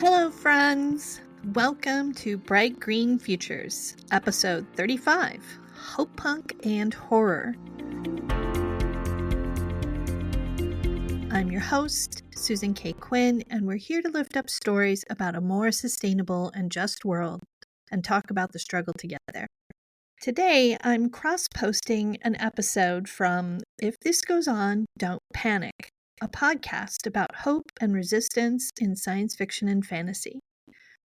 Hello, friends. Welcome to Bright Green Futures, episode 35, Hopepunk and Horror. I'm your host, Susan K. Quinn, and we're here to lift up stories about a more sustainable and just world and talk about the struggle to get there. Today, I'm cross-posting an episode from If This Goes On, Don't Panic, a podcast about hope and resistance in science fiction and fantasy,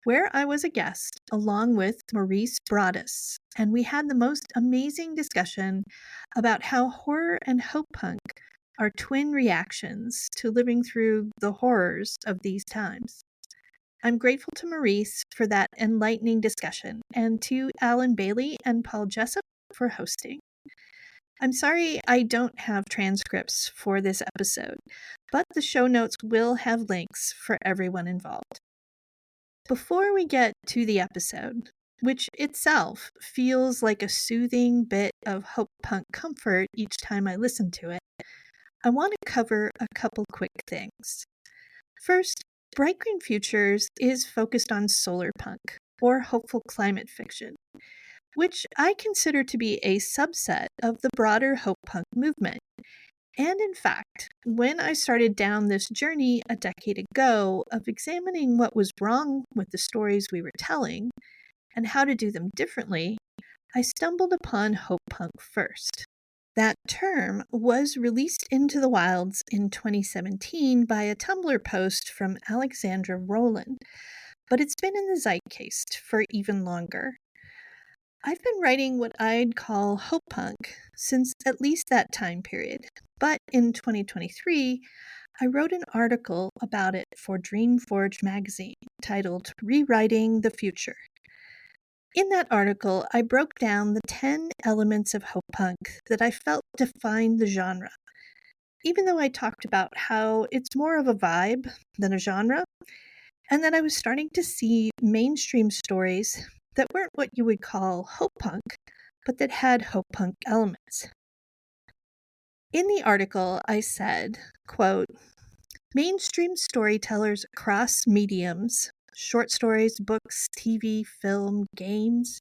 where I was a guest along with Maurice Broaddus, and we had the most amazing discussion about how horror and hopepunk are twin reactions to living through the horrors of these times. I'm grateful to Maurice for that enlightening discussion, and to Alan Bailey and Paul Jessup for hosting. I'm sorry I don't have transcripts for this episode, but the show notes will have links for everyone involved. Before we get to the episode, which itself feels like a soothing bit of hopepunk comfort each time I listen to it, I want to cover a couple quick things. First, Bright Green Futures is focused on solar punk, or hopeful climate fiction, which I consider to be a subset of the broader hopepunk movement. And in fact, when I started down this journey a decade ago of examining what was wrong with the stories we were telling and how to do them differently, I stumbled upon hopepunk first. That term was released into the wilds in 2017 by a Tumblr post from Alexandra Rowland, but it's been in the zeitgeist for even longer. I've been writing what I'd call hopepunk since at least that time period, but in 2023, I wrote an article about it for Dreamforge magazine titled Rewriting the Future. In that article, I broke down the 10 elements of hopepunk that I felt defined the genre, even though I talked about how it's more of a vibe than a genre, and that I was starting to see mainstream stories that weren't what you would call hopepunk, but that had hopepunk elements. In the article, I said, quote, mainstream storytellers across mediums, short stories, books, TV, film, games,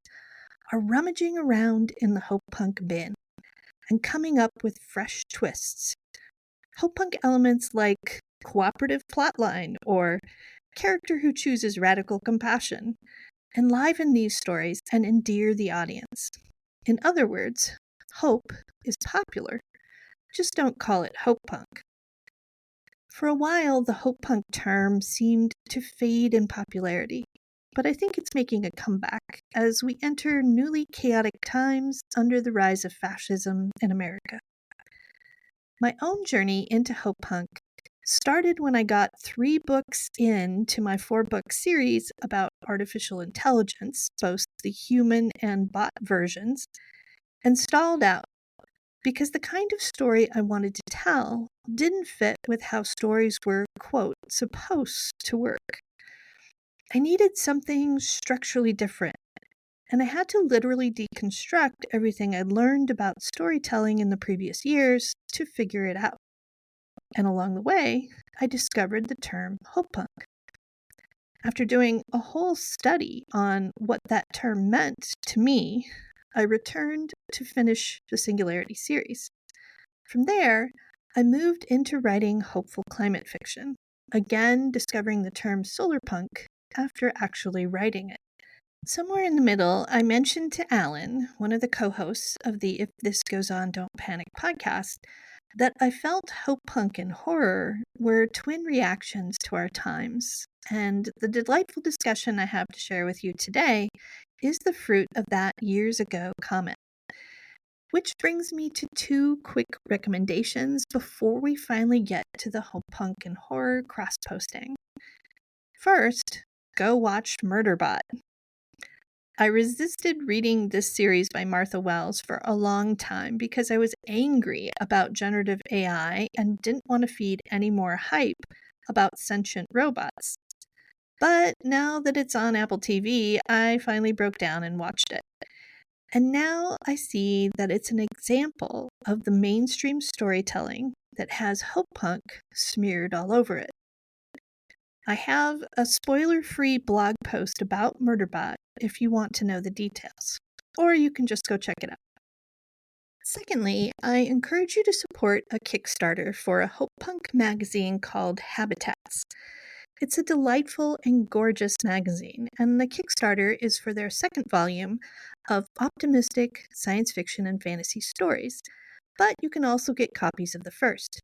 are rummaging around in the hopepunk bin and coming up with fresh twists. Hopepunk elements like cooperative plotline or character who chooses radical compassion enliven these stories and endear the audience. In other words, hope is popular. Just don't call it hopepunk. For a while, the hopepunk term seemed to fade in popularity, but I think it's making a comeback as we enter newly chaotic times under the rise of fascism in America. My own journey into hopepunk started when I got 3 books into my 4-book series about artificial intelligence, both the human and bot versions, and stalled out because the kind of story I wanted to tell didn't fit with how stories were, quote, supposed to work. I needed something structurally different, and I had to literally deconstruct everything I'd learned about storytelling in the previous years to figure it out. And along the way, I discovered the term hopepunk. After doing a whole study on what that term meant to me, I returned to finish the Singularity series. From there, I moved into writing hopeful climate fiction, again discovering the term solarpunk after actually writing it. Somewhere in the middle, I mentioned to Alan, one of the co-hosts of the If This Goes On, Don't Panic podcast, that I felt hopepunk and horror were twin reactions to our times, and the delightful discussion I have to share with you today is the fruit of that years ago comment. Which brings me to 2 quick recommendations before we finally get to the hopepunk and horror cross-posting. First, go watch Murderbot. I resisted reading this series by Martha Wells for a long time because I was angry about generative AI and didn't want to feed any more hype about sentient robots. But now that it's on Apple TV, I finally broke down and watched it. And now I see that it's an example of the mainstream storytelling that has hopepunk smeared all over it. I have a spoiler-free blog post about Murderbot if you want to know the details, or you can just go check it out. Secondly, I encourage you to support a Kickstarter for a Hopepunk magazine called Habitats. It's a delightful and gorgeous magazine, and the Kickstarter is for their second volume of optimistic science fiction and fantasy stories, but you can also get copies of the first.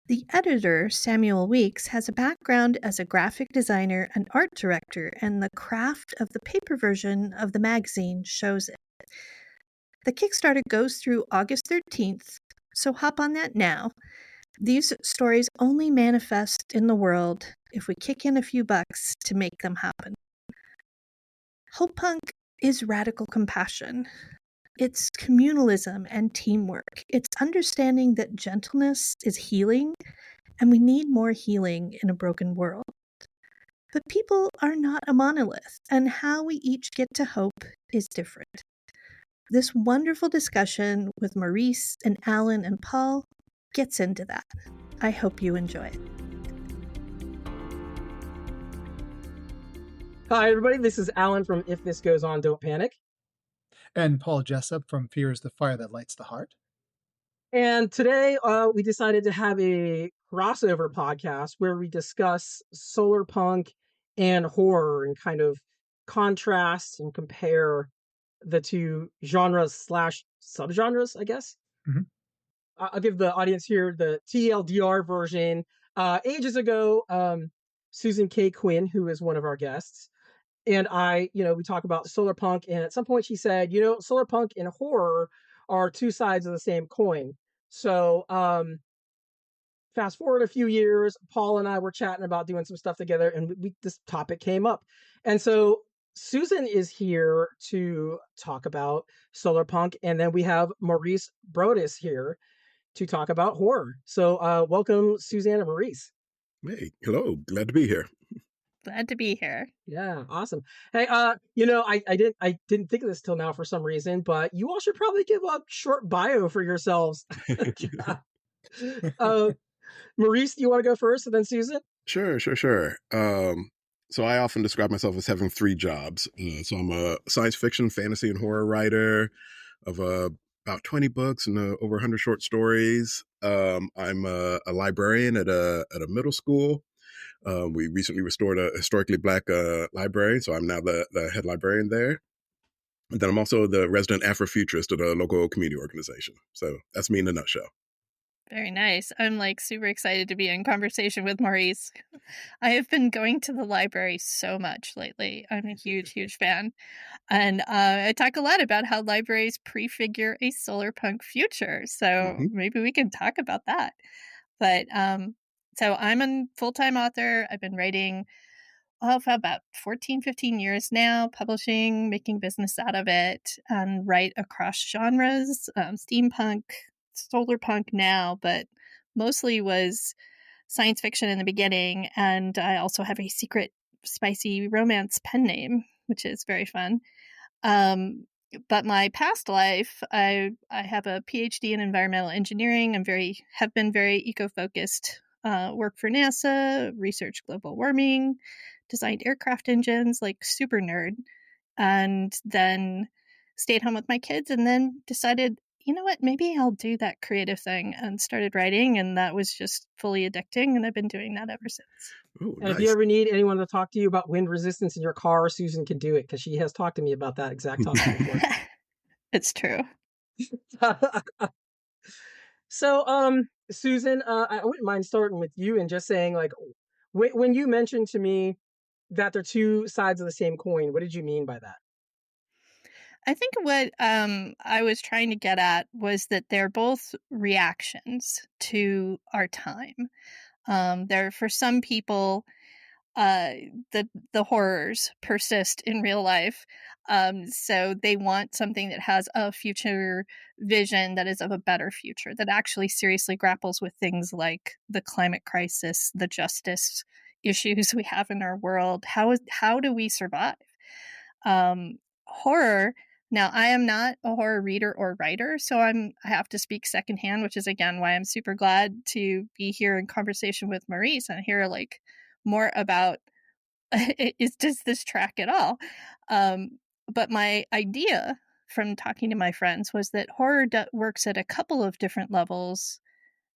The editor, Samuel Weeks, has a background as a graphic designer and art director, and the craft of the paper version of the magazine shows it. The Kickstarter goes through August 13th, so hop on that now. These stories only manifest in the world if we kick in a few bucks to make them happen. Hopepunk is radical compassion. It's communalism and teamwork. It's understanding that gentleness is healing, and we need more healing in a broken world. But people are not a monolith, and how we each get to hope is different. This wonderful discussion with Maurice and Alan and Paul gets into that. I hope you enjoy it. Hi, everybody. This is Alan from If This Goes On, Don't Panic. And Paul Jessup from Fear is the Fire That Lights the Heart. And today we decided to have a crossover podcast where we discuss solar punk and horror and kind of contrast and compare the two genres slash subgenres, I guess. Mm-hmm. I'll give the audience here the TLDR version. Ages ago, Susan K. Quinn, who is one of our guests, and I, we talk about solar punk, and at some point she said, solar punk and horror are two sides of the same coin. So, fast forward a few years, Paul and I were chatting about doing some stuff together, and this topic came up. And so Susan is here to talk about solar punk, and then we have Maurice Brodus here to talk about horror. So, welcome, Suzanne and Maurice. Hey, hello. Glad to be here. Glad to be here. Yeah, awesome. Hey, I didn't think of this till now for some reason, but you all should probably give a short bio for yourselves. Maurice, do you want to go first, and then Susan? Sure. So I often describe myself as having three jobs. So I'm a science fiction, fantasy, and horror writer of about 20 books and over 100 short stories. I'm a librarian at a middle school. We recently restored a historically Black library, so I'm now the head librarian there. And then I'm also the resident Afrofuturist at a local community organization. So that's me in a nutshell. Very nice. I'm super excited to be in conversation with Maurice. I have been going to the library so much lately. I'm a huge, huge fan. And I talk a lot about how libraries prefigure a solar punk future. So maybe we can talk about that. But so I'm a full-time author. I've been writing for about 14, 15 years now, publishing, making business out of it, and write across genres, steampunk, solar punk now, but mostly was science fiction in the beginning. And I also have a secret spicy romance pen name, which is very fun. But my past life, I have a PhD in environmental engineering. Have been very eco-focused. Work for NASA, research global warming, designed aircraft engines, super nerd, and then stayed home with my kids, and then decided, you know what, maybe I'll do that creative thing, and started writing, and that was just fully addicting, and I've been doing that ever since. Oh, and if you ever need anyone to talk to you about wind resistance in your car, Susan can do it, because she has talked to me about that exact topic before. It's true. So, Susan, I wouldn't mind starting with you and just saying, when you mentioned to me that they're two sides of the same coin, what did you mean by that? I think what I was trying to get at was that they're both reactions to our time. They're, for some people, the horrors persist in real life. So they want something that has a future vision that is of a better future, that actually seriously grapples with things like the climate crisis, the justice issues we have in our world. How do we survive? Horror. Now, I am not a horror reader or writer, so I have to speak secondhand, which is, again, why I'm super glad to be here in conversation with Maurice and hear, more about does this track at all? But my idea from talking to my friends was that horror works at a couple of different levels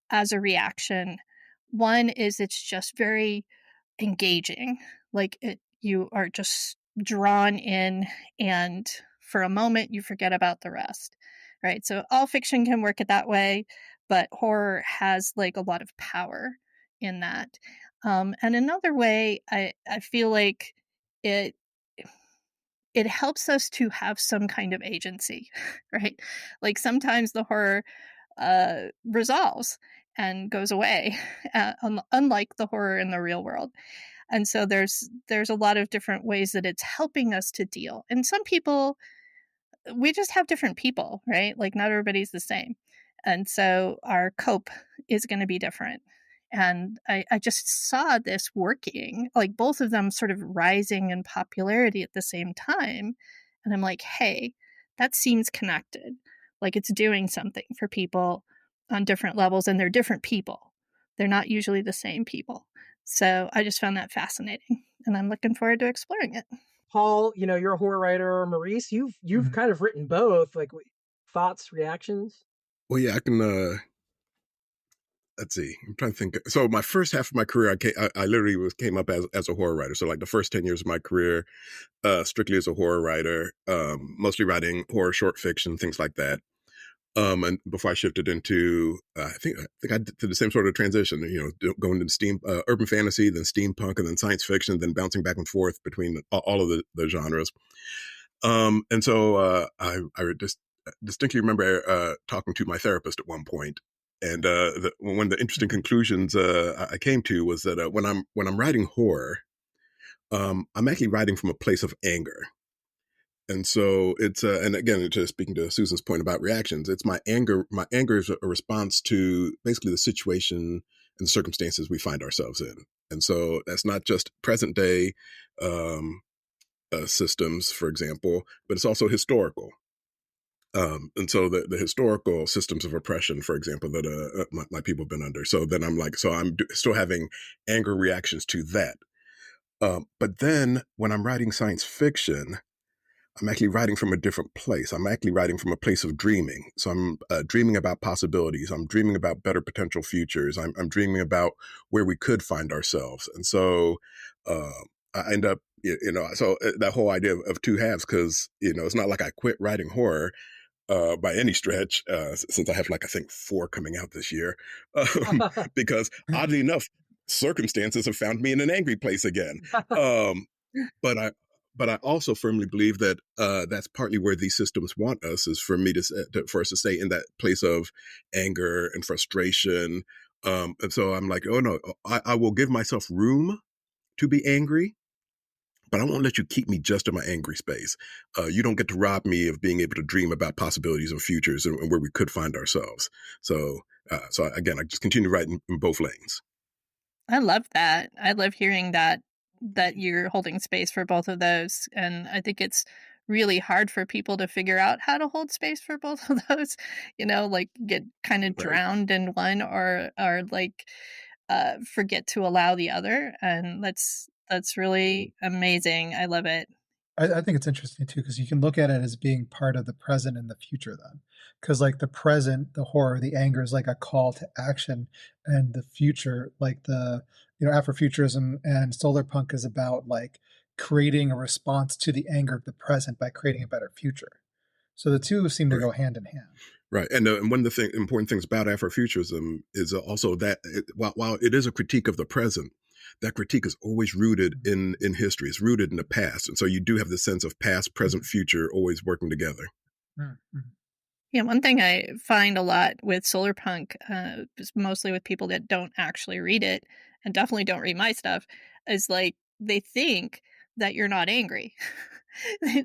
as a reaction. One is it's just very engaging, like you are just drawn in, and for a moment you forget about the rest, right? So all fiction can work it that way, but horror has like a lot of power in that. And another way, I feel like it it helps us to have some kind of agency, right? Like sometimes the horror resolves and goes away, unlike the horror in the real world. And so there's a lot of different ways that it's helping us to deal. And some people, we just have different people, right? Like not everybody's the same. And so our cope is going to be different. And I just saw this working, like both of them sort of rising in popularity at the same time. And I'm like, hey, that seems connected. Like it's doing something for people on different levels, and they're different people. They're not usually the same people. So I just found that fascinating, and I'm looking forward to exploring it. Paul, you're a horror writer. Maurice, you've kind of written both. Like, thoughts, reactions? Well, yeah, I can. Let's see. I'm trying to think. So my first half of my career, I literally came up as a horror writer. So like the first 10 years of my career, strictly as a horror writer, mostly writing horror short fiction, things like that. And before I shifted into, I think I did the same sort of transition, going into urban fantasy, then steampunk, and then science fiction, then bouncing back and forth between all of the genres. And so I just distinctly remember talking to my therapist at one point, and one of the interesting conclusions I came to was that when I'm writing horror, I'm actually writing from a place of anger. And so it's and again, just speaking to Susan's point about reactions, it's my anger. My anger is a response to basically the situation and the circumstances we find ourselves in. And so that's not just present day systems, for example, but it's also historical. And so the historical systems of oppression, for example, that my people have been under. So then I'm like, so I'm still having anger reactions to that. But then when I'm writing science fiction, I'm actually writing from a different place. I'm actually writing from a place of dreaming. So I'm dreaming about possibilities. I'm dreaming about better potential futures. I'm dreaming about where we could find ourselves. And so I end up, so that whole idea of two halves, because, it's not like I quit writing horror by any stretch, since I have I think 4 coming out this year, because oddly enough, circumstances have found me in an angry place again. But I also firmly believe that that's partly where these systems want us, is for me for us to stay in that place of anger and frustration. And so I'm like, oh no, I will give myself room to be angry, but I won't let you keep me just in my angry space. You don't get to rob me of being able to dream about possibilities and futures and where we could find ourselves. So again, I just continue writing in both lanes. I love that. I love hearing that you're holding space for both of those. And I think it's really hard for people to figure out how to hold space for both of those, like get kind of drowned in one, or like forget to allow the other. And that's really amazing. I love it. I think it's interesting too, because you can look at it as being part of the present and the future then. Because like the present, the horror, the anger is like a call to action, and the future, like the, Afrofuturism and solar punk is about like creating a response to the anger of the present by creating a better future. So the two seem to go hand in hand. Right. And one of the important things about Afrofuturism is also that while it is a critique of the present, that critique is always rooted in history. It's rooted in the past. And so you do have the sense of past, present, future always working together. Mm-hmm. Yeah, one thing I find a lot with solar punk, mostly with people that don't actually read it and definitely don't read my stuff, is like they think that you're not angry.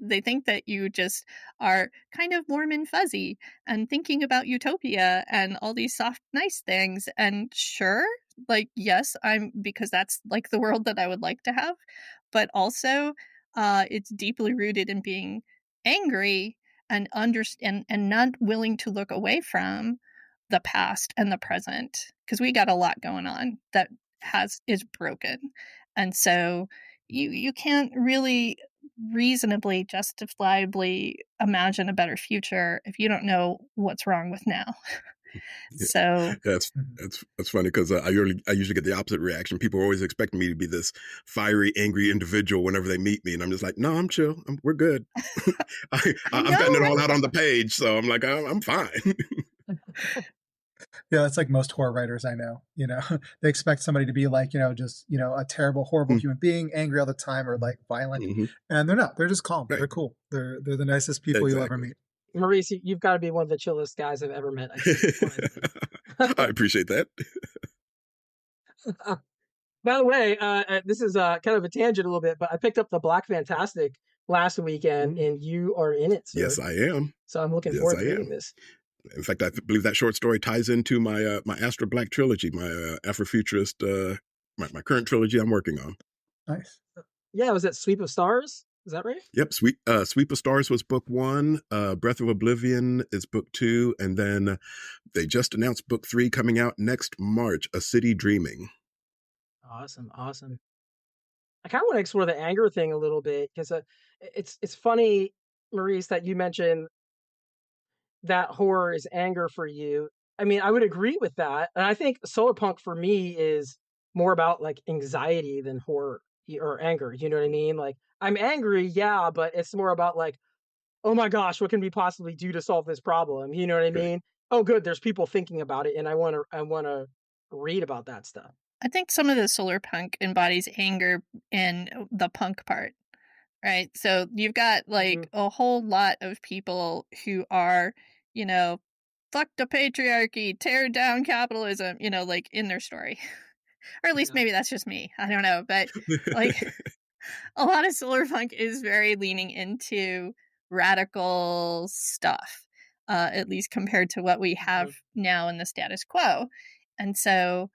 They think that you just are kind of warm and fuzzy and thinking about utopia and all these soft, nice things. And sure, like, yes, because that's like the world that I would like to have. But also, it's deeply rooted in being angry and understand and not willing to look away from the past and the present, because we got a lot going on that is broken. And so you can't really reasonably, justifiably imagine a better future if you don't know what's wrong with now. So That's funny because I usually get the opposite reaction. People are always expecting me to be this fiery, angry individual whenever they meet me, and I'm just like, no, I'm chill. We're good. I've gotten it all out on the page, so I'm like, I'm fine. Yeah, it's like most horror writers I know. They expect somebody to be like, just a terrible, horrible human being, angry all the time, or like violent, and they're not. They're just calm. Right. They're cool. They're the nicest people you'll ever meet. Maurice, you've got to be one of the chillest guys I've ever met. I appreciate that. By the way, this is kind of a tangent a little bit, but I picked up the Black Fantastic last weekend, and you are in it, sir. Yes, I am. So I'm looking forward to reading this. In fact, I believe that short story ties into my my Astra Black trilogy, my Afrofuturist, my current trilogy I'm working on. Nice. Yeah, was that Sweep of Stars? Is that right? Yep. Sweep of Stars was book 1. Breath of Oblivion is book 2. And then they just announced book 3 coming out next March, A City Dreaming. Awesome. I kind of want to explore the anger thing a little bit because it's funny, Maurice, that you mentioned that horror is anger for you. I mean, I would agree with that. And I think Solarpunk for me is more about like anxiety than horror or anger. You know what I mean? Like, I'm angry, yeah, but it's more about like, oh my gosh, what can we possibly do to solve this problem? You know what I mean? Oh, good, there's people thinking about it, and I want to read about that stuff. I think some of the Solarpunk embodies anger in the punk part, right? So you've got like a whole lot of people who are, fuck the patriarchy, tear down capitalism, like in their story. Or at least maybe that's just me. I don't know. But like a lot of Solarpunk is very leaning into radical stuff, at least compared to what we have now in the status quo. And so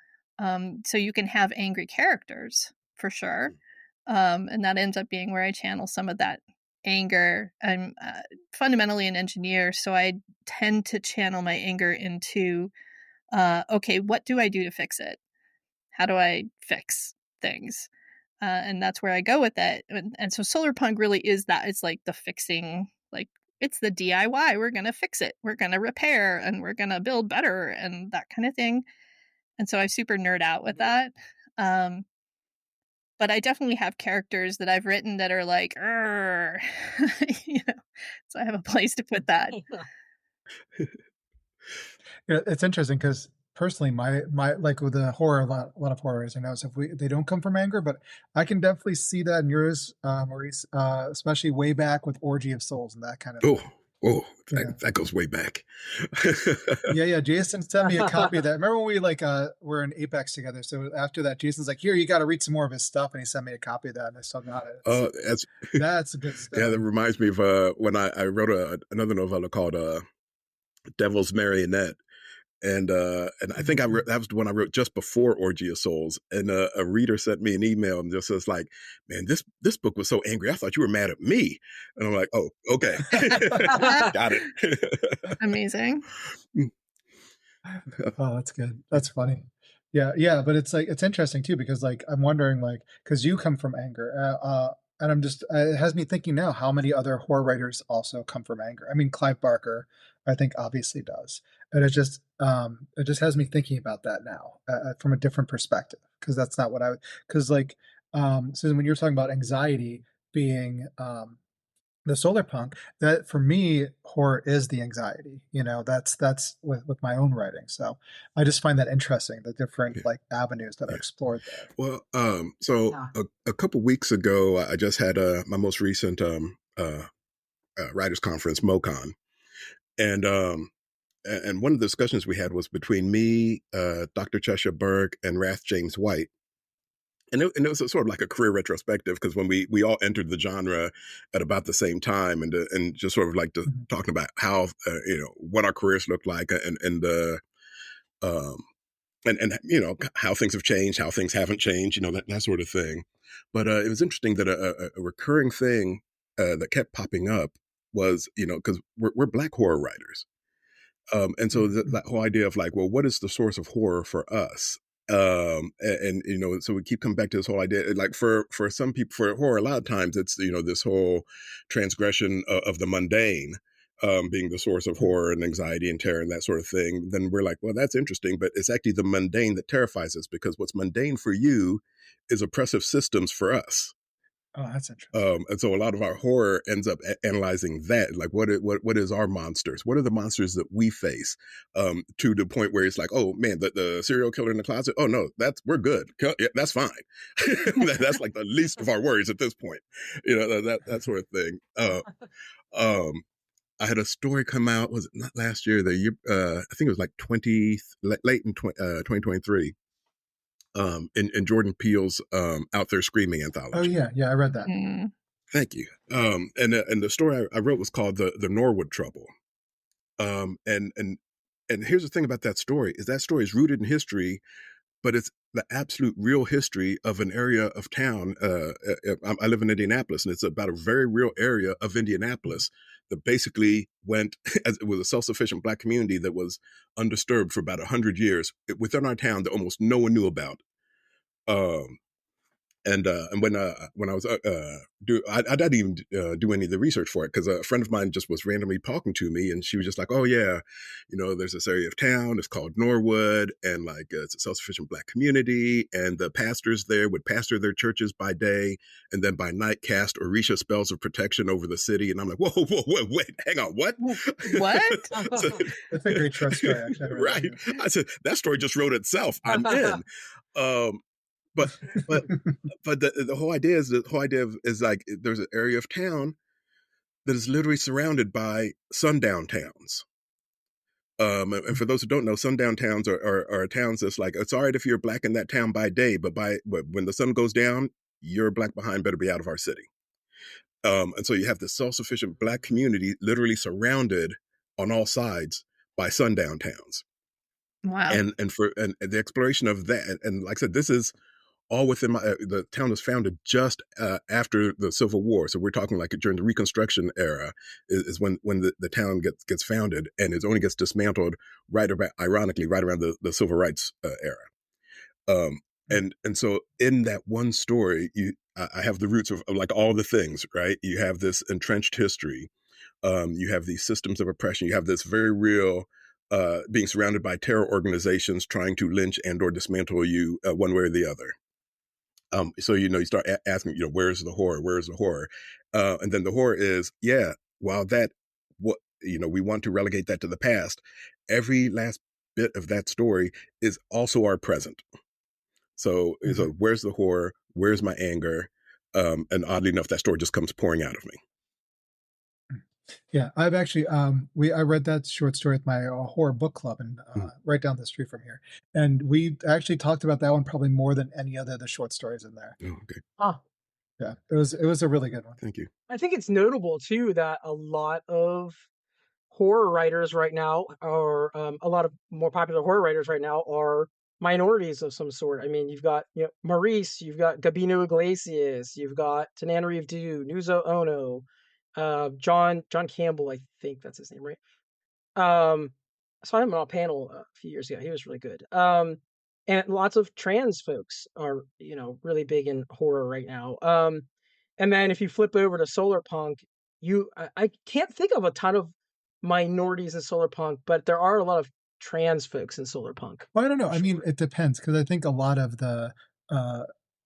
you can have angry characters for sure. And that ends up being where I channel some of that anger. I'm fundamentally an engineer, so I tend to channel my anger into, okay, what do I do to fix it? How do I fix things? And that's where I go with that. And so Solarpunk really is that. It's like the fixing, like it's the DIY. We're going to fix it. We're going to repair and we're going to build better and that kind of thing. And so I super nerd out with that. But I definitely have characters that I've written that are like, so I have a place to put that. It's interesting because personally, my like with the horror, a lot of horrors I know, so they don't come from anger, but I can definitely see that in yours, Maurice, especially way back with Orgy of Souls and that kind of thing. That goes way back. yeah. Jason sent me a copy of that. Remember when we were in Apex together? So after that, Jason's like, "Here, you got to read some more of his stuff," and he sent me a copy of that, and I still got it. That's a good stuff. Yeah, that reminds me of when I wrote another novella called Devil's Marionette. And I think that was the one I wrote just before Orgy of Souls. And a reader sent me an email and just says like, man, this book was so angry. I thought you were mad at me. And I'm like, oh, okay. Got it. Amazing. Oh, that's good. That's funny. Yeah. But it's like, it's interesting too, because like, I'm wondering like, cause you come from anger, and I'm just, it has me thinking now, how many other horror writers also come from anger? I mean, Clive Barker, I think obviously does. And it just has me thinking about that now from a different perspective. Cause that's not what cause like, Susan, when you're talking about anxiety being, the Solarpunk, that for me, horror is the anxiety, that's with my own writing. So I just find that interesting, the different like avenues that are explored there. Well, a couple weeks ago, I just had my most recent writers conference, MoCon. And one of the discussions we had was between me, Dr. Cheshire Burke, and Rath James White. And it was sort of like a career retrospective because when we all entered the genre at about the same time and just sort of like talking about how, what our careers looked like and the, and how things have changed, how things haven't changed, that sort of thing. But it was interesting that a recurring thing that kept popping up was, because we're Black horror writers. And so that whole idea of like, well, what is the source of horror for us? And you know, so we keep coming back to this whole idea, like for some people, for horror, a lot of times it's, you know, this whole transgression of the mundane, being the source of horror and anxiety and terror and that sort of thing. Then we're like, well, that's interesting, but it's actually the mundane that terrifies us, because what's mundane for you is oppressive systems for us. Oh, that's interesting. And so a lot of our horror ends up analyzing that, like what is our monsters? What are the monsters that we face? To the point where it's like, oh man, the serial killer in the closet. Oh no, we're good. Yeah, that's fine. That's like the least of our worries at this point. You know, that sort of thing. I had a story come out. Was it not last year? The year, I think it was like late in 2023. In Jordan Peele's Out There Screaming anthology. Oh yeah, I read that. Thank you. And the story I wrote was called the Norwood Trouble. And here's the thing about that story is rooted in history, but it's the absolute real history of an area of town. I live in Indianapolis, and it's about a very real area of Indianapolis that basically went as it was a self-sufficient Black community that was undisturbed for about 100 years within our town that almost no one knew about. And when I was I didn't even do any of the research for it, because a friend of mine just was randomly talking to me, and she was just like, oh yeah, you know, there's this area of town, it's called Norwood, and like it's a self-sufficient Black community, and the pastors there would pastor their churches by day, and then by night cast Orisha spells of protection over the city. And I'm like, whoa, wait, hang on, what? What? So, That's a great trust story, actually. Right. I said, that story just wrote itself. I'm in. But the whole idea is like there's an area of town that is literally surrounded by sundown towns. And for those who don't know, sundown towns are towns that's like, it's all right if you're Black in that town by day, but when the sun goes down, your Black behind better be out of our city. And so you have this self-sufficient Black community literally surrounded on all sides by sundown towns. Wow. And the exploration of that, and like I said, this is all within the town was founded just after the Civil War. So we're talking like during the Reconstruction era is when the town gets founded, and it only gets dismantled ironically, right around the Civil Rights era. And so in that one story, I have the roots of like all the things, right? You have this entrenched history. You have these systems of oppression. You have this very real being surrounded by terror organizations trying to lynch and or dismantle you one way or the other. So, you know, you start asking, you know, where's the horror? Where's the horror? And then the horror is, while we want to relegate that to the past, every last bit of that story is also our present. So where's the horror? Where's my anger? And oddly enough, that story just comes pouring out of me. Yeah, I've actually I read that short story at my horror book club, and right down the street from here, and we actually talked about that one probably more than any other of the short stories in there. Oh, okay. Yeah, it was a really good one. Thank you. I think it's notable too that a lot of horror writers right now, or a lot of more popular horror writers right now, are minorities of some sort. I mean, you've got Maurice, you've got Gabino Iglesias, you've got Tananarive Due, Nuzo Ono, John Campbell, I think that's his name, right? I saw him on a panel a few years ago. He was really good. And lots of trans folks are, really big in horror right now. And then if you flip over to solar punk, I can't think of a ton of minorities in solar punk, but there are a lot of trans folks in solar punk. Well, I don't know. I mean, it depends, because I think a lot of the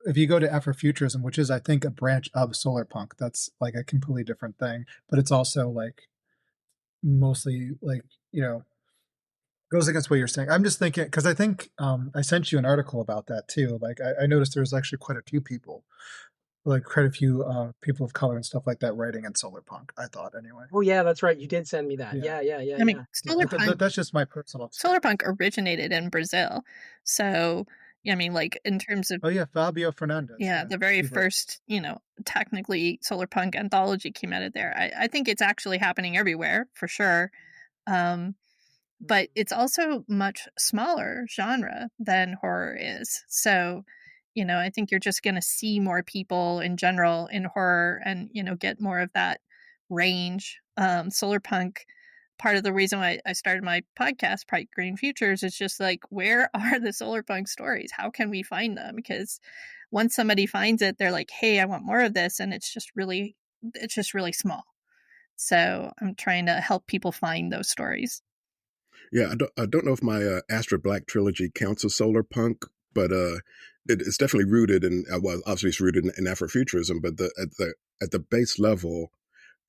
if you go to Afrofuturism, which is I think a branch of solar punk, that's like a completely different thing, but it's also like mostly like, goes against what you're saying. I'm just thinking, because I think I sent you an article about that too. Like I noticed there was actually quite a few people of color and stuff like that writing in solar punk, I thought, anyway. Oh yeah, that's right, you did send me that. Yeah. I mean, that's just my personal solar punk originated in Brazil, so I mean, like in terms of Fabio Fernandes, the very first technically solar punk anthology came out of there. I think it's actually happening everywhere for sure, but it's also much smaller genre than horror is. So I think you're just going to see more people in general in horror, and get more of that range. Solar punk part of the reason why I started my podcast, Bright Green Futures, is just like, where are the solar punk stories? How can we find them? Because once somebody finds it, they're like, hey, I want more of this. And it's just really small. So I'm trying to help people find those stories. Yeah, I don't know if my Astra Black trilogy counts as solar punk, but it's definitely rooted in, well, obviously it's rooted in Afrofuturism, but at the base level,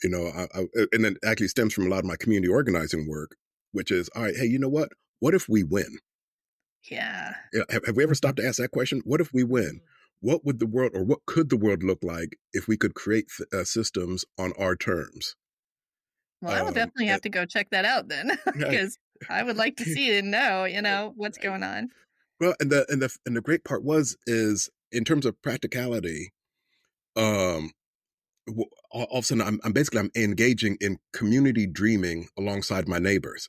you know, and it actually stems from a lot of my community organizing work, which is, all right, hey, you know what? What if we win? Yeah. Have we ever stopped to ask that question? What if we win? What would the world, or what could the world look like if we could create systems on our terms? Well, I will definitely have to go check that out then, because I would like to see it and know, what's going on. Well, and the great part is in terms of practicality, all of a sudden I'm engaging in community dreaming alongside my neighbors.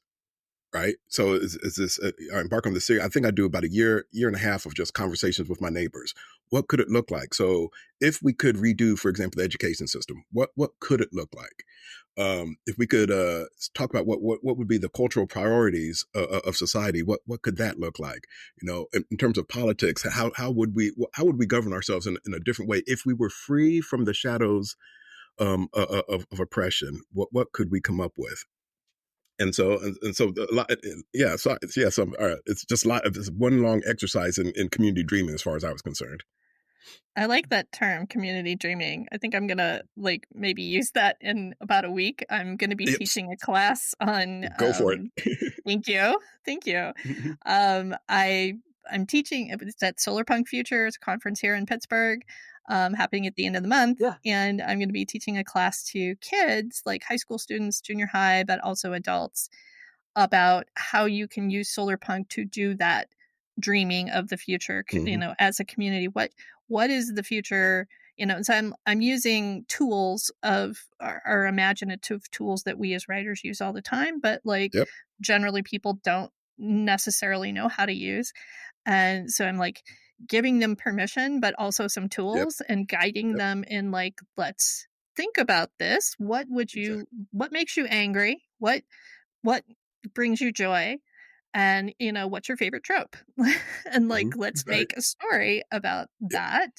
Right. So is this, I embark on this series. I think I do about a year and a half of just conversations with my neighbors. What could it look like? So if we could redo, for example, the education system, what could it look like? If we could talk about what would be the cultural priorities of society, what could that look like? You know, in terms of politics, how would we govern ourselves in a different way if we were free from the shadows of oppression? What could we come up with? And so a lot, yeah. So it's just a lot of this one long exercise in community dreaming, as far as I was concerned. I like that term, community dreaming. I think I'm gonna maybe use that in about a week. I'm gonna be teaching a class on. Go for it. Thank you. I'm teaching. It's at Solar Punk Futures conference here in Pittsburgh, happening at the end of the month. Yeah. And I'm going to be teaching a class to kids, like high school students, junior high, but also adults, about how you can use solar punk to do that dreaming of the future, as a community. What is the future? So I'm using tools of our imaginative tools that we as writers use all the time, but generally people don't necessarily know how to use. And so I'm giving them permission, but also some tools and guiding them in let's think about this. What makes you angry? What brings you joy? And, what's your favorite trope? And let's make a story about that,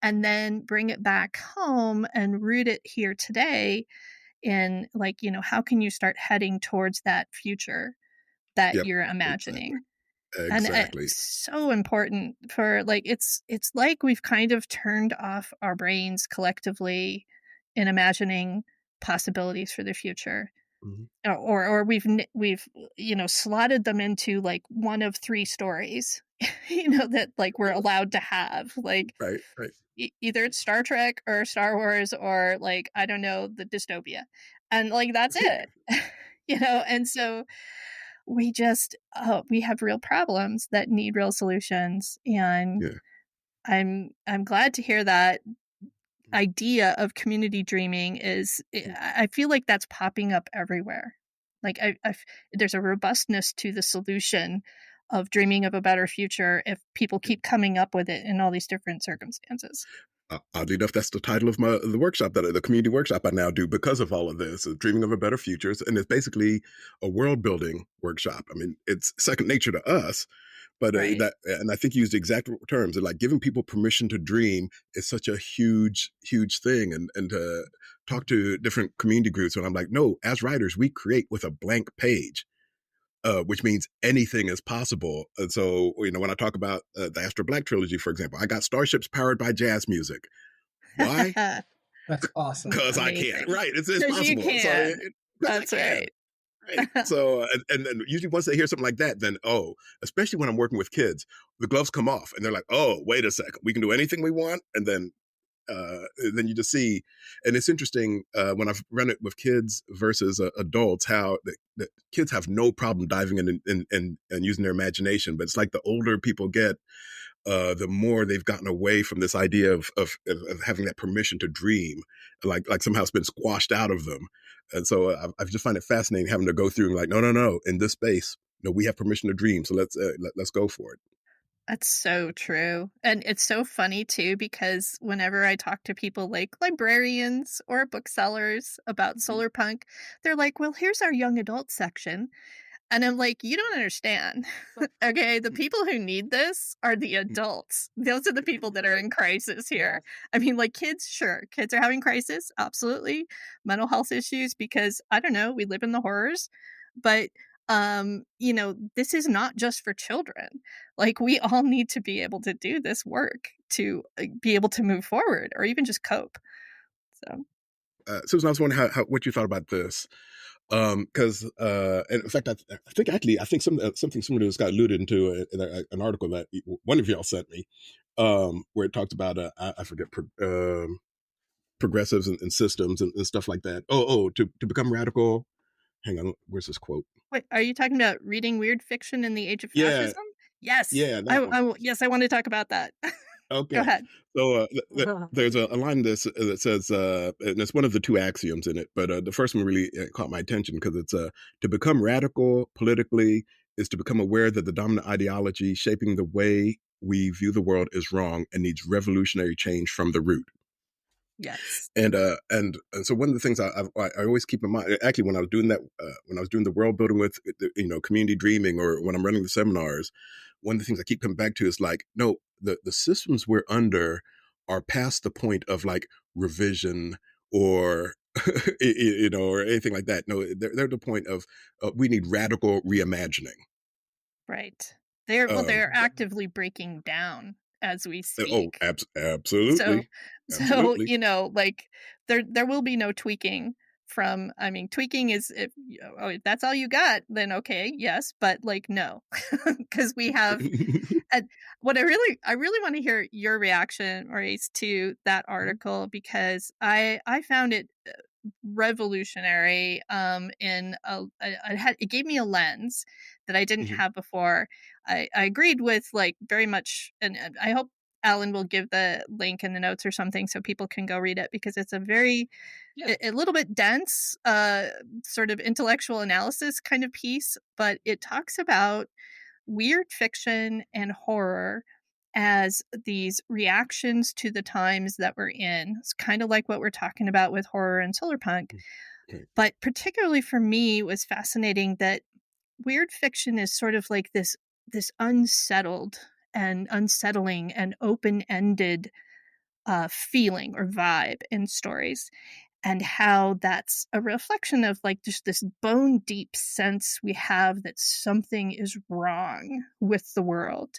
and then bring it back home and root it here today in how can you start heading towards that future that you're imagining? Exactly. And it's so important for it's like we've kind of turned off our brains collectively in imagining possibilities for the future. Mm-hmm. Or we've slotted them into one of three stories that we're allowed to have, right. Either it's Star Trek or Star Wars or I don't know, the dystopia, and that's it. And so we just we have real problems that need real solutions, and I'm glad to hear that idea of community dreaming I feel like that's popping up everywhere. There's a robustness to the solution of dreaming of a better future if people keep coming up with it in all these different circumstances. Oddly enough, that's the title of the workshop, the community workshop I now do because of all of this, Dreaming of a Better Futures. And it's basically a world building workshop. I mean, it's second nature to us, but and I think you used the exact terms, giving people permission to dream is such a huge, huge thing. And to talk to different community groups, and I'm like, no, as writers, we create with a blank page. Which means anything is possible. And so, when I talk about the Astra Black trilogy, for example, I got starships powered by jazz music. Why? That's awesome. Because I can. Right. It's possible. You can. That's right. Right. So, and usually once they hear something like that, then, especially when I'm working with kids, the gloves come off and they're like, oh, wait a second, we can do anything we want. And then you just see, and it's interesting when I've run it with kids versus adults, how the kids have no problem diving in and using their imagination. But it's like the older people get, the more they've gotten away from this idea of having that permission to dream, like somehow it's been squashed out of them. And so I just find it fascinating having to go through and no, in this space, we have permission to dream. So let's go for it. That's so true. And it's so funny too, because whenever I talk to people like librarians or booksellers about solar punk, they're like, well, here's our young adult section. And I'm like, you don't understand. Okay, the people who need this are the adults. Those are the people that are in crisis here. I mean, like kids, sure, kids are having crisis, absolutely. Mental health issues because I don't know, we live in the horrors. But this is not just for children. Like we all need to be able to do this work to be able to move forward or even just cope. So Susan, I was wondering what you thought about this. Because and in fact, I think something similar to this got alluded into in an article that one of y'all sent me, where it talked about I forget progressives and systems and stuff like that. To become radical. Hang on, where's this quote? wait, are you talking about reading weird fiction in the age of Yeah, fascism? Yes. yeah, that one. Yes, I want to talk about that. Go Okay. ahead. So there's a line that says, and it's one of the two axioms in it, but the first one really caught my attention because it's to become radical politically is to become aware that the dominant ideology shaping the way we view the world is wrong and needs revolutionary change from the root. Yes. And so one of the things I always keep in mind, actually, when I was doing that, when I was doing the world building with community dreaming, or when I'm running the seminars, one of the things I keep coming back to is like, no, the systems we're under are past the point of like revision or or anything like that. No, they're the point of we need radical reimagining. Right. They're actively breaking down as we speak. Absolutely. So, Absolutely. like there will be no tweaking from, I mean, tweaking is if that's all you got, then okay, yes, but like no. Because we have and what I really want to hear your reaction, Maurice, to that article because I found it revolutionary it gave me a lens that I didn't have before. I agreed with like very much, and I hope Alan will give the link in the notes or something so people can go read it because it's a very a little bit dense sort of intellectual analysis kind of piece, but it talks about weird fiction and horror as these reactions to the times that we're in. It's kind of like what we're talking about with horror and solar punk. Okay. But particularly for me was fascinating that weird fiction is sort of like this unsettled and unsettling and open-ended feeling or vibe in stories, and how that's a reflection of like just this bone deep sense we have that something is wrong with the world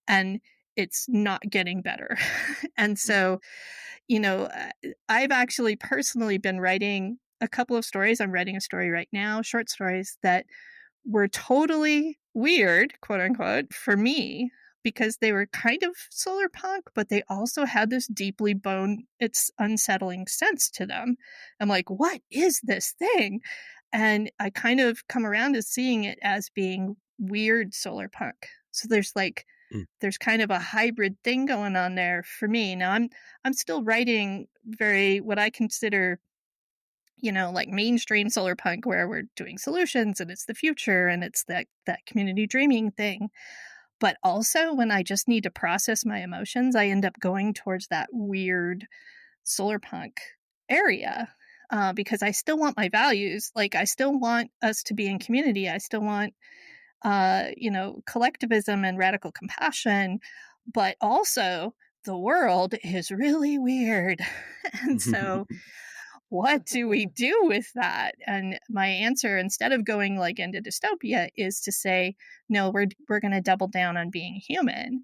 and it's not getting better. And so, I've actually personally been writing a couple of stories. I'm writing a story right now, short stories that were totally weird, quote unquote, for me because they were kind of solar punk, but they also had this deeply it's unsettling sense to them. I'm like, what is this thing? And I kind of come around to seeing it as being weird solar punk. So there's kind of a hybrid thing going on there for me. Now I'm still writing very what I consider like mainstream solar punk where we're doing solutions and it's the future and it's that community dreaming thing. But also when I just need to process my emotions, I end up going towards that weird solar punk area because I still want my values. Like I still want us to be in community. I still want, collectivism and radical compassion, but also the world is really weird. And so what do we do with that? And my answer, instead of going like into dystopia, is to say, no, we're going to double down on being human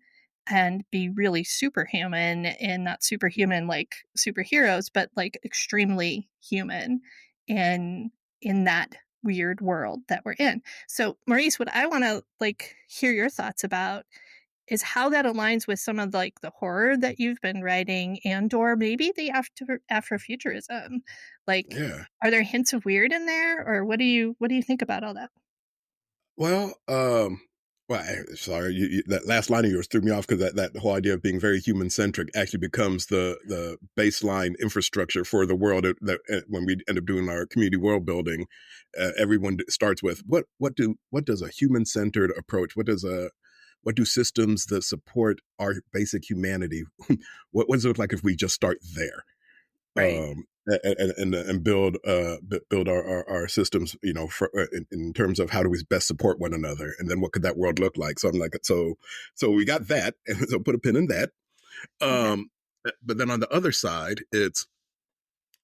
and be really superhuman, and not superhuman like superheroes, but like extremely human in that weird world that we're in. So, Maurice, what I want to like hear your thoughts about is how that aligns with some of like the horror that you've been writing and or maybe the Afrofuturism. Like, Yeah. are there hints of weird in there, or what do you think about all that? Well, sorry, that last line of yours threw me off because that whole idea of being very human centric actually becomes the baseline infrastructure for the world that when we end up doing our community world building, everyone starts with what does a human centered approach? What does what do systems that support our basic humanity, what does it look like if we just start there? Right. And build our systems, in terms of how do we best support one another, and then what could that world look like? So I'm like, so we got that, and so put a pin in that. Okay. But then on the other side, it's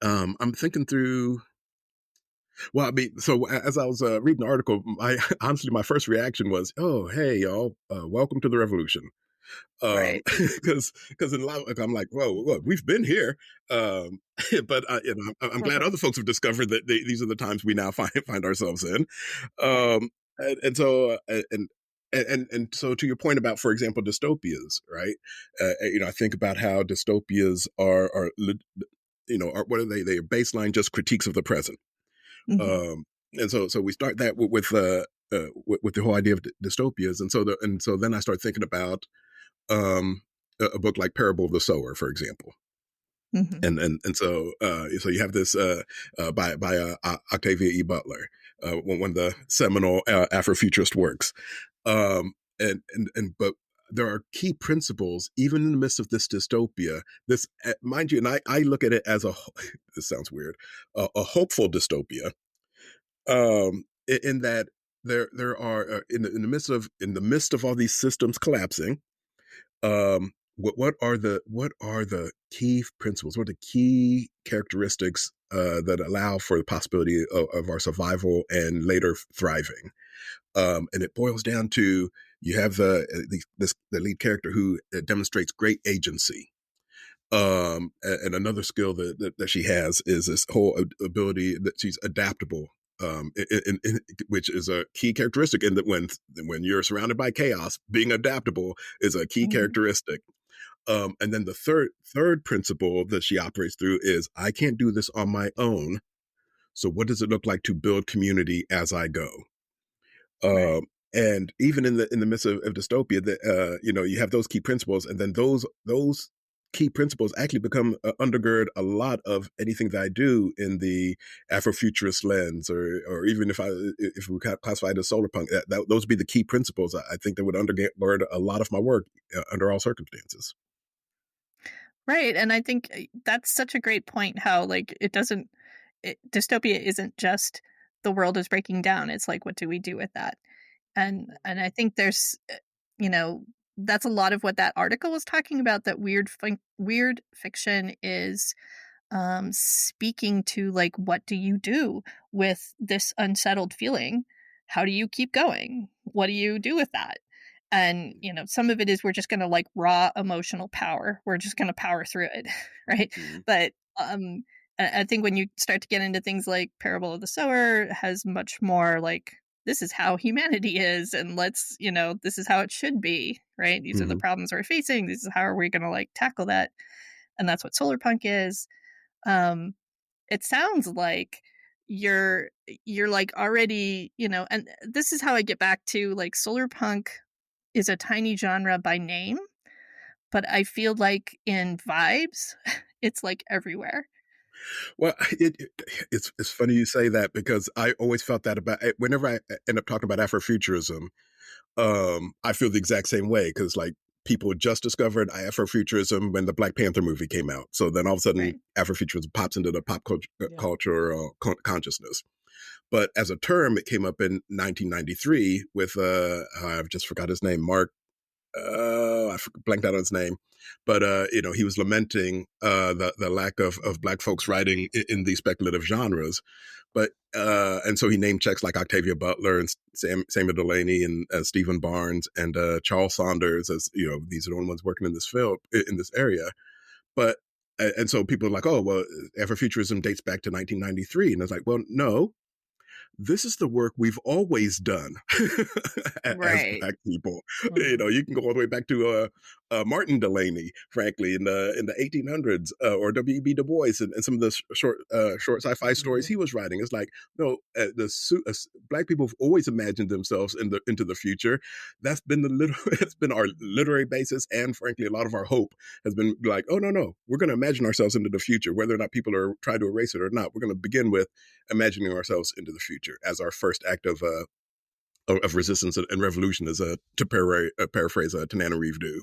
I'm thinking through. Well, I mean, so as I was reading the article, honestly, my first reaction was, "Oh, hey, y'all, welcome to the revolution." Right. Because in a lot, I'm like, whoa, we've been here, but I'm glad other folks have discovered that these are the times we now find ourselves in, Right. and so and so to your point about, for example, dystopias, right? I think about how dystopias are what are they? They are baseline just critiques of the present, Mhm. um, and so we start that with the whole idea of dystopias, and so then I start thinking about um, a book like Parable of the Sower, for example. Mhm. So you have this by Octavia E. Butler, one of the seminal Afrofuturist works, but there are key principles even in the midst of this dystopia. This, mind you, and I look at it as this sounds weird, a hopeful dystopia, in that there are in the midst of all these systems collapsing. What are the key principles? What are the key characteristics that allow for the possibility of our survival and later thriving? And it boils down to you have the lead character who demonstrates great agency. And another skill that she has is this whole ability that she's adaptable, which is a key characteristic. And that when you're surrounded by chaos, being adaptable is a key Mhm. characteristic. And then the third principle that she operates through is I can't do this on my own. So what does it look like to build community as I go? Right. Um, and even in the midst of dystopia, that you have those key principles, and then those key principles actually become undergird a lot of anything that I do in the Afrofuturist lens, or even if we classify it as solar punk, those would be the key principles. I think that would undergird a lot of my work under all circumstances. Right, and I think, that's such a great point how, like, dystopia isn't just the world is breaking down, it's like, what do we do with that? And I think there's, you know, that's a lot of what that article was talking about, that weird fiction is, speaking to, like, what do you do with this unsettled feeling? How do you keep going? What do you do with that? And, some of it is we're just gonna, like, raw emotional power. We're just gonna power through it, right? Mhm. But, I think when you start to get into things like Parable of the Sower has much more, like, this is how humanity is, and this is how it should be, right? These are the Mhm. problems we're facing. This is how are we gonna, like, tackle that? And that's what solar punk is. Um, it sounds like you're, like, already, and this is how I get back to, like, solar punk is a tiny genre by name, but I feel like in vibes, it's, like, everywhere. Well, it's funny you say that because I always felt that about whenever I end up talking about Afrofuturism. I feel the exact same way because like people just discovered Afrofuturism when the Black Panther movie came out. So then all of a sudden Right. Afrofuturism pops into the pop culture, Yeah. consciousness. But as a term, it came up in 1993 with I've just forgot his name, Mark. Blanked out on his name, but he was lamenting the lack of Black folks writing in these speculative genres. But and so he named checks like Octavia Butler and Samuel Delaney and Stephen Barnes and Charles Saunders as these are the only ones working in this field in this area. But and so people are like, oh well, Afrofuturism dates back to 1993, and it's like, well, no, this is the work we've always done as Right. Black people. Mhm. You can go all the way back to Martin Delaney, frankly, in the 1800s, or W.E.B. Du Bois, and some of the short sci-fi stories Mhm. he was writing. It's like, no, Black people have always imagined themselves into the future. That's been it's been our literary basis, and frankly, a lot of our hope has been like, oh no, we're going to imagine ourselves into the future, whether or not people are trying to erase it or not. We're going to begin with imagining ourselves into the future as our first act of of resistance and revolution, as to paraphrase Tanana Reeve do.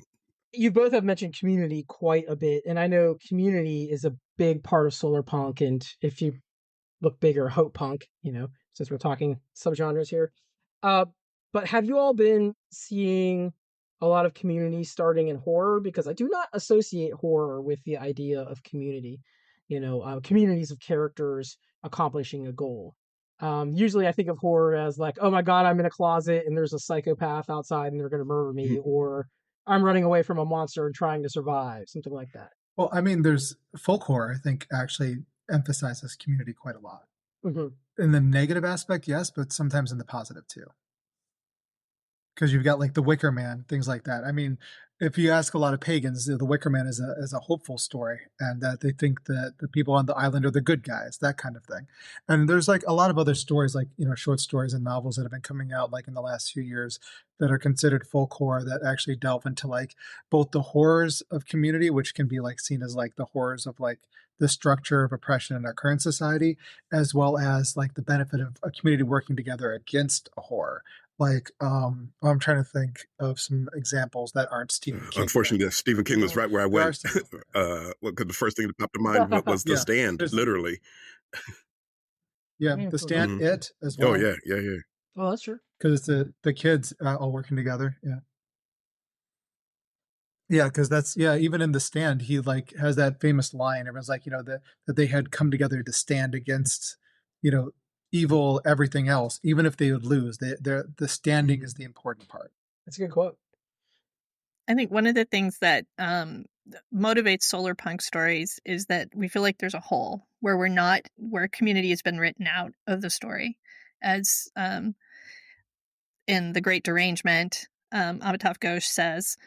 You both have mentioned community quite a bit, and I know community is a big part of solar punk. And if you look bigger, Hopepunk, since we're talking subgenres here. But have you all been seeing a lot of community starting in horror? Because I do not associate horror with the idea of community, communities of characters accomplishing a goal. Usually I think of horror as like, oh my God, I'm in a closet and there's a psychopath outside and they're going to murder me, or I'm running away from a monster and trying to survive, something like that. Well, I mean, there's folk horror, I think, actually emphasizes community quite a lot. In the negative aspect, yes, but sometimes in the positive too. Because you've got like the Wicker Man, things like that. I mean, if you ask a lot of pagans, the Wicker Man is a hopeful story, and that they think that the people on the island are the good guys, that kind of thing. And there's like a lot of other stories, like, short stories and novels that have been coming out like in the last few years that are considered folk horror, that actually delve into like both the horrors of community, which can be like seen as like the horrors of like the structure of oppression in our current society, as well as like the benefit of a community working together against a horror. Like, I'm trying to think of some examples that aren't Stephen King. Unfortunately, Stephen King was right where I went. Because the first thing that popped to mind was The Stand, literally. Yeah, The Stand, It as well. Oh, yeah. Oh, that's true. Because it's the kids all working together. Yeah. Yeah, because that's, even in The Stand, he like has that famous line. Everyone's like, that they had come together to stand against, evil, everything else, even if they would lose. The standing is the important part. That's a good quote. I think one of the things that motivates solar punk stories is that we feel like there's a hole where community has been written out of the story. As in The Great Derangement, Amitav Ghosh says,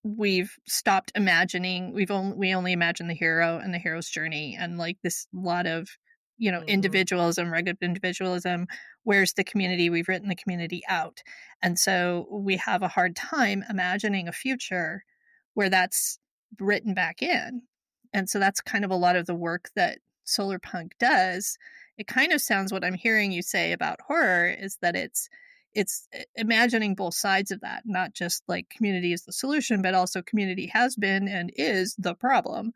we've stopped imagining, we only imagine the hero and the hero's journey, and like this lot of individualism, rugged individualism. Where's the community? We've written the community out. And so we have a hard time imagining a future where that's written back in. And so that's kind of a lot of the work that solar punk does. It kind of sounds, what I'm hearing you say about horror is that it's imagining both sides of that, not just like community is the solution, but also community has been and is the problem,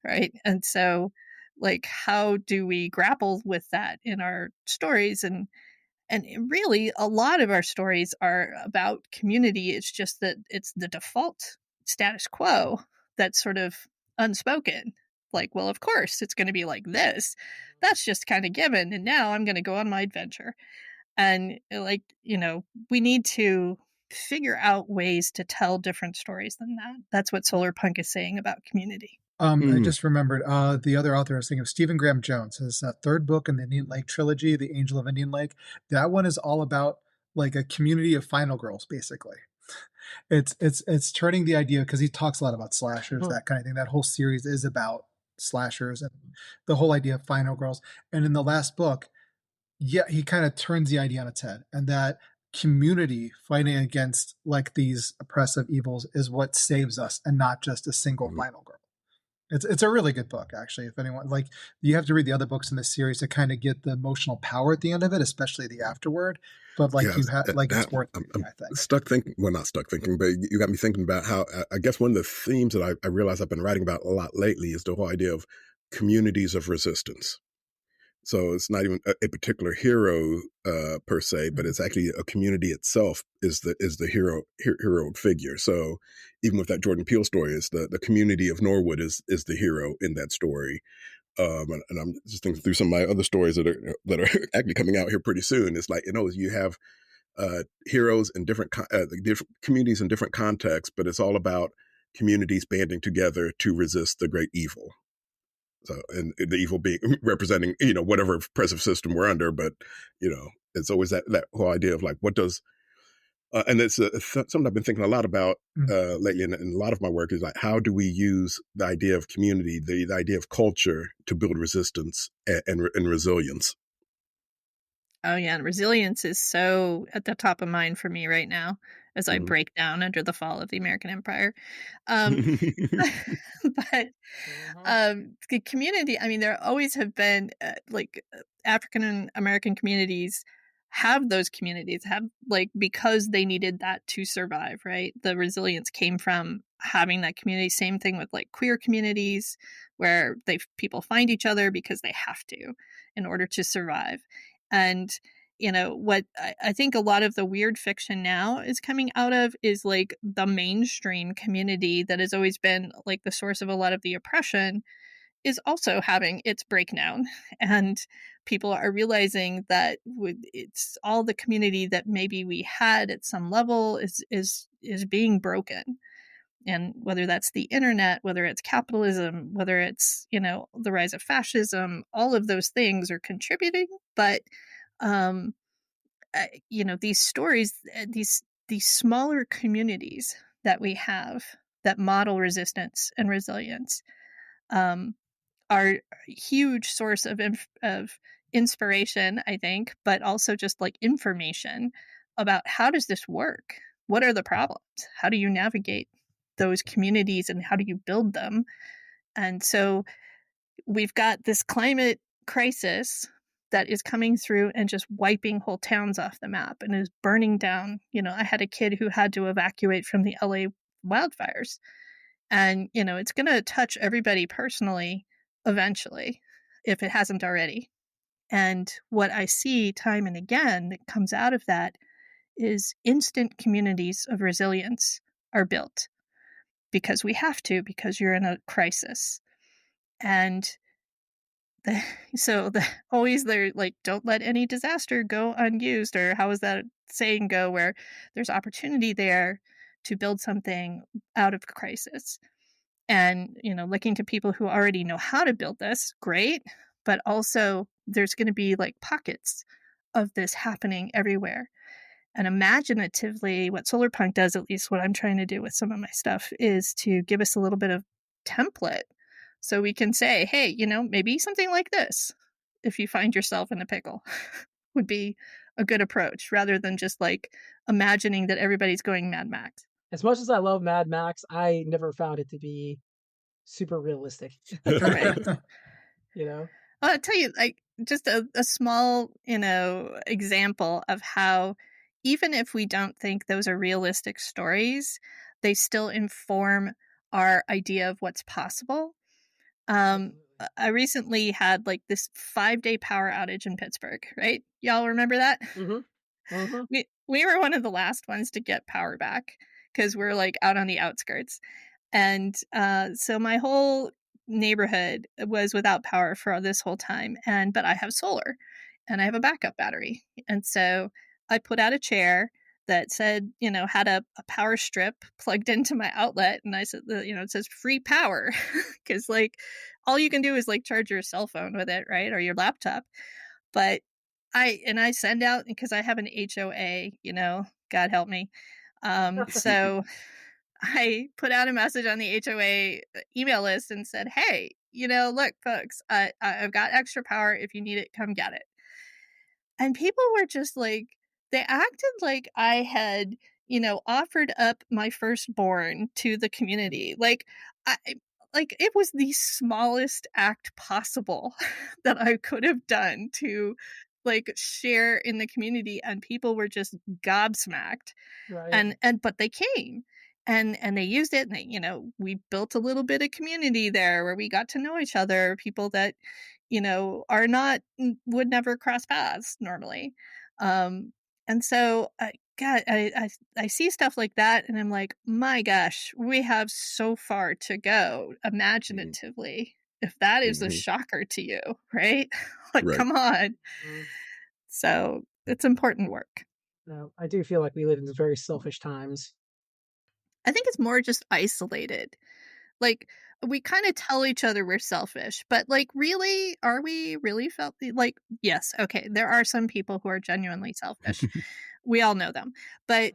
right? And so like, how do we grapple with that in our stories? And really, a lot of our stories are about community. It's just that it's the default status quo that's sort of unspoken. Like, well, of course, it's going to be like this. That's just kind of given. And now I'm going to go on my adventure. And like, we need to figure out ways to tell different stories than that. That's what solar punk is saying about community. I just remembered the other author I was thinking of, Stephen Graham Jones. His third book in the Indian Lake trilogy, The Angel of Indian Lake. That one is all about like a community of final girls, basically. It's turning the idea, because he talks a lot about slashers, that kind of thing. That whole series is about slashers and the whole idea of final girls. And in the last book, he kind of turns the idea on its head, and that community fighting against like these oppressive evils is what saves us, and not just a single final girl. It's a really good book, actually. If anyone, like, you have to read the other books in this series to kind of get the emotional power at the end of it, especially the afterword. But like, you have like, it's worth reading, I think. Not stuck thinking, but you got me thinking about how I guess one of the themes that I realize I've been writing about a lot lately is the whole idea of communities of resistance. So it's not even a particular hero per se, but it's actually a community itself is the hero figure. So even with that Jordan Peele story, is the community of Norwood is the hero in that story. And I'm just thinking through some of my other stories that are actually coming out here pretty soon. It's like, you have heroes in different communities in different contexts, but it's all about communities banding together to resist the great evil. So, and the evil being representing, whatever oppressive system we're under, but, it's always that whole idea of like, what does, and it's something I've been thinking a lot about lately in a lot of my work is like, how do we use the idea of community, the idea of culture to build resistance and resilience? Oh yeah, and resilience is so at the top of mind for me right now as I break down under the fall of the American Empire. But the community, I mean, there always have been like African American communities have those communities, have like, because they needed that to survive, right? The resilience came from having that community. Same thing with like queer communities where people find each other because they have to in order to survive. And what I think a lot of the weird fiction now is coming out of is like the mainstream community that has always been like the source of a lot of the oppression is also having its breakdown, and people are realizing that it's all the community that maybe we had at some level is being broken. And whether that's the internet, whether it's capitalism, whether it's the rise of fascism, all of those things are contributing. But these stories, these smaller communities that we have that model resistance and resilience, are a huge source of inspiration, I think, but also just like information about how does this work? What are the problems? How do you navigate those communities and how do you build them? And so we've got this climate crisis that is coming through and just wiping whole towns off the map and is burning down. I had a kid who had to evacuate from the LA wildfires. And, it's going to touch everybody personally eventually, if it hasn't already. And what I see time and again that comes out of that is instant communities of resilience are built because we have to, because you're in a crisis. And always they're like, don't let any disaster go unused, or how does that saying go, where there's opportunity there to build something out of crisis. And, looking to people who already know how to build this, great. But also there's going to be like pockets of this happening everywhere. And imaginatively, what Solarpunk does, at least what I'm trying to do with some of my stuff, is to give us a little bit of template. So we can say, hey, maybe something like this, if you find yourself in a pickle, would be a good approach, rather than just like imagining that everybody's going Mad Max. As much as I love Mad Max, I never found it to be super realistic. Right. I'll tell you, like, just a small, example of how, even if we don't think those are realistic stories, they still inform our idea of what's possible. I recently had like this 5-day power outage in Pittsburgh, right? Y'all remember that? Mm-hmm. Mm-hmm. We were one of the last ones to get power back because we're like out on the outskirts. And so my whole neighborhood was without power for this whole time. But I have solar and I have a backup battery. And so I put out a chair that said, had a power strip plugged into my outlet. And I said, it says free power, because like all you can do is like charge your cell phone with it, right? Or your laptop. But I send out, because I have an HOA, God help me. So I put out a message on the HOA email list and said, hey, look, folks, I've got extra power. If you need it, come get it. And people were just like, they acted like I had, offered up my firstborn to the community. Like, it was the smallest act possible that I could have done to like share in the community, and people were just gobsmacked. Right. But they came and they used it, and they, we built a little bit of community there where we got to know each other, people that are not, would never cross paths normally. And so God, I see stuff like that and I'm like, my gosh, we have so far to go imaginatively. If that is a shocker to you, right? Like, Right. come on. So it's important work. No, I do feel like we live in very selfish times. I think it's more just isolated. Like, we kind of tell each other we're selfish, but like, really, are we really felt like, yes, okay, there are some people who are genuinely selfish. We all know them. But,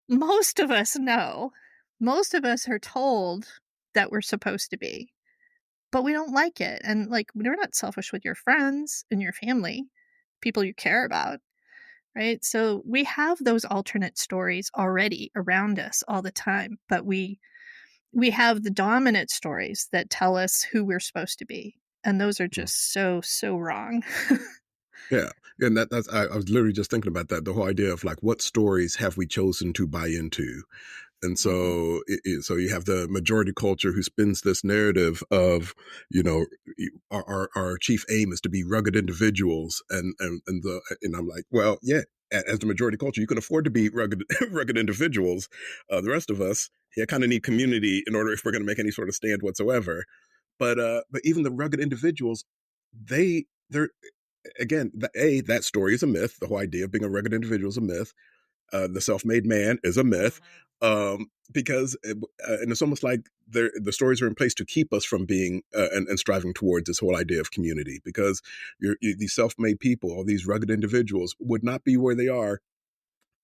most of us know, most of us are told that we're supposed to be, but we don't like it. And like, we're not selfish with your friends and your family, people you care about. Right. So we have those alternate stories already around us all the time, but we have the dominant stories that tell us who we're supposed to be. And those are just so wrong. Yeah. And I was literally just thinking about that, the whole idea of like, what stories have we chosen to buy into? And so, so you have the majority culture who spins this narrative of, you know, our chief aim is to be rugged individuals, and I'm like, well, yeah, as the majority culture, you can afford to be rugged rugged individuals. The rest of us, yeah, kind of need community in order if we're going to make any sort of stand whatsoever. But even the rugged individuals, they're again, that story is a myth. The whole idea of being a rugged individual is a myth. The self-made man is a myth, because and it's almost like the stories are in place to keep us from being and striving towards this whole idea of community, because these self-made people, all these rugged individuals, would not be where they are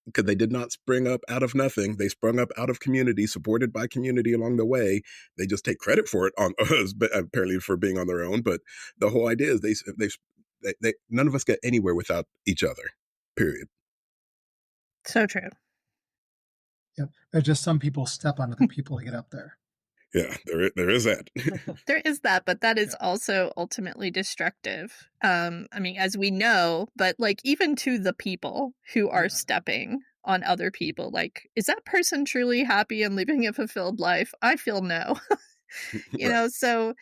because they did not spring up out of nothing. They sprung up out of community, supported by community along the way. They just take credit for it on us, but apparently for being on their own. But the whole idea is they none of us get anywhere without each other. Period. So true. Yep. Or just some people step on other people to get up there. Yeah, there is that. There is that, but that is also ultimately destructive. I mean, as we know, but like even to the people who are stepping on other people, like, is that person truly happy and living a fulfilled life? I feel no. You know, so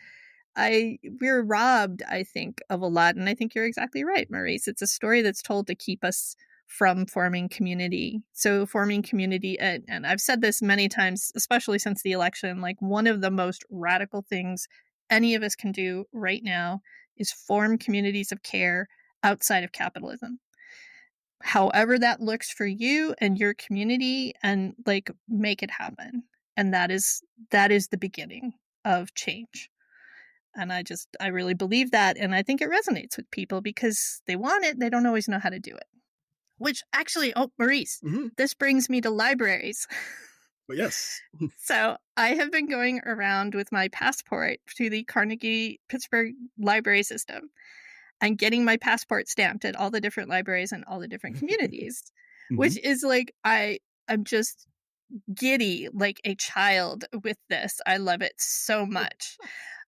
we're robbed, I think, of a lot. And I think you're exactly right, Maurice. It's a story that's told to keep us from forming community. So forming community, and I've said this many times, especially since the election, like one of the most radical things any of us can do right now is form communities of care outside of capitalism. However that looks for you and your community, and like make it happen. And that is the beginning of change. And I really believe that. And I think it resonates with people because they want it. They don't always know how to do it. Which actually, Maurice, this brings me to libraries. But yes. So I have been going around with my passport to the Carnegie Pittsburgh library system and getting my passport stamped at all the different libraries and all the different communities, which is like, I'm just giddy like a child with this. I love it so much.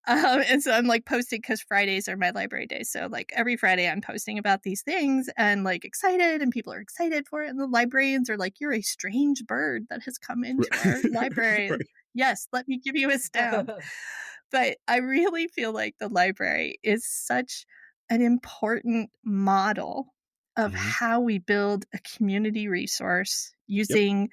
And so I'm like posting because Fridays are my library days. So like every Friday I'm posting about these things and like excited, and people are excited for it. And the librarians are like, you're a strange bird that has come into our library. Right. Yes, let me give you a stamp. But I really feel like the library is such an important model of how we build a community resource using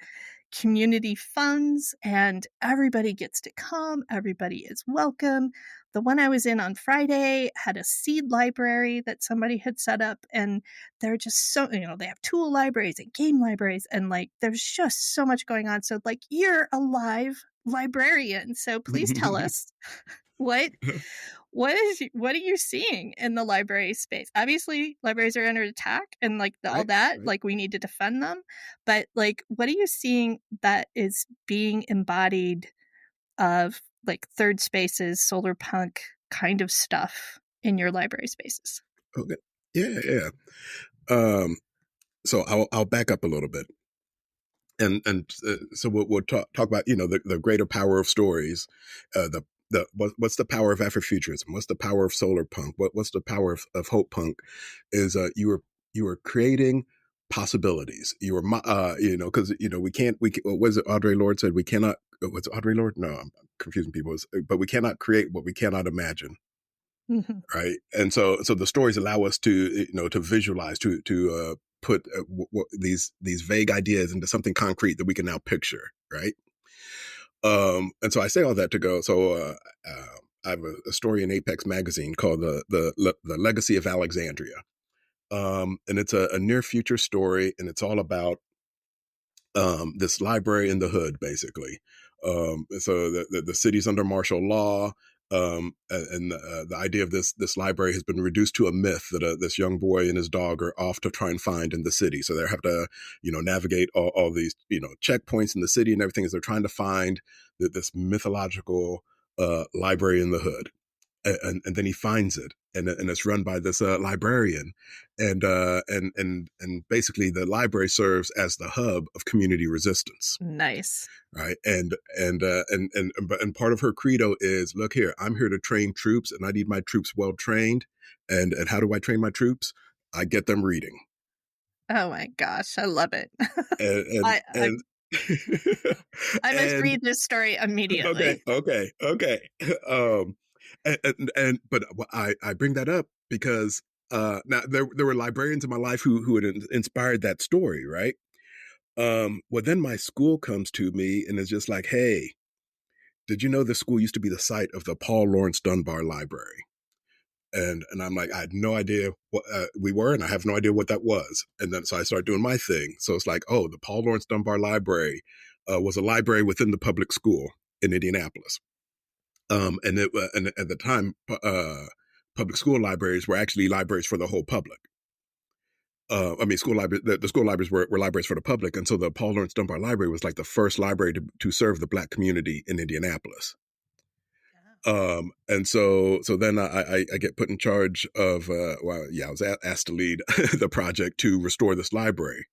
community funds, and everybody gets to come. Everybody is welcome. The one I was in on Friday had a seed library that somebody had set up, and they're just so, they have tool libraries and game libraries, and like there's just so much going on. So like you're a live librarian. So please tell us what are you seeing in the library space? Obviously, libraries are under attack, and like all that, like we need to defend them. But like, what are you seeing that is being embodied of like third spaces, solar punk kind of stuff in your library spaces? Okay. Yeah. So I'll back up a little bit. And so we'll talk about, the greater power of stories, what's the power of Afrofuturism? What's the power of solar punk? What's the power of Hopepunk? Is you were creating possibilities. You were because what is it Audre Lorde said? We cannot. Was it Audre Lorde? No, I'm confusing people. But we cannot create what we cannot imagine. Right. And so the stories allow us to to visualize, to put these vague ideas into something concrete that we can now picture. Right. And so I say all that to go. So I have a story in Apex magazine called the Legacy of Alexandria. And it's a near future story, and it's all about this library in the hood, basically. So the city's under martial law. And the idea of this library has been reduced to a myth that this young boy and his dog are off to try and find in the city. So they have to, navigate all these, checkpoints in the city and everything as they're trying to find this mythological library in the hood. And then he finds it, and it's run by this librarian, and basically the library serves as the hub of community resistance. Nice, right? And part of her credo is, look here, I'm here to train troops, and I need my troops well trained. And how do I train my troops? I get them reading. Oh my gosh, I love it. And I I must and read this story immediately. okay. But I bring that up because now there were librarians in my life who had inspired that story, right? Well, then my school comes to me and is just like, hey, did you know this school used to be the site of the Paul Laurence Dunbar Library? And I'm like, I had no idea what we were, and I have no idea what that was. And then so I started doing my thing. So it's like, oh, the Paul Laurence Dunbar Library was a library within the public school in Indianapolis. And at the time, public school libraries were actually libraries for the whole public. I mean, school libraries. The school libraries were libraries for the public, and so the Paul Laurence Dunbar Library was like the first library to serve the Black community in Indianapolis. And so then I get put in charge of, I was asked to lead the project to restore this library.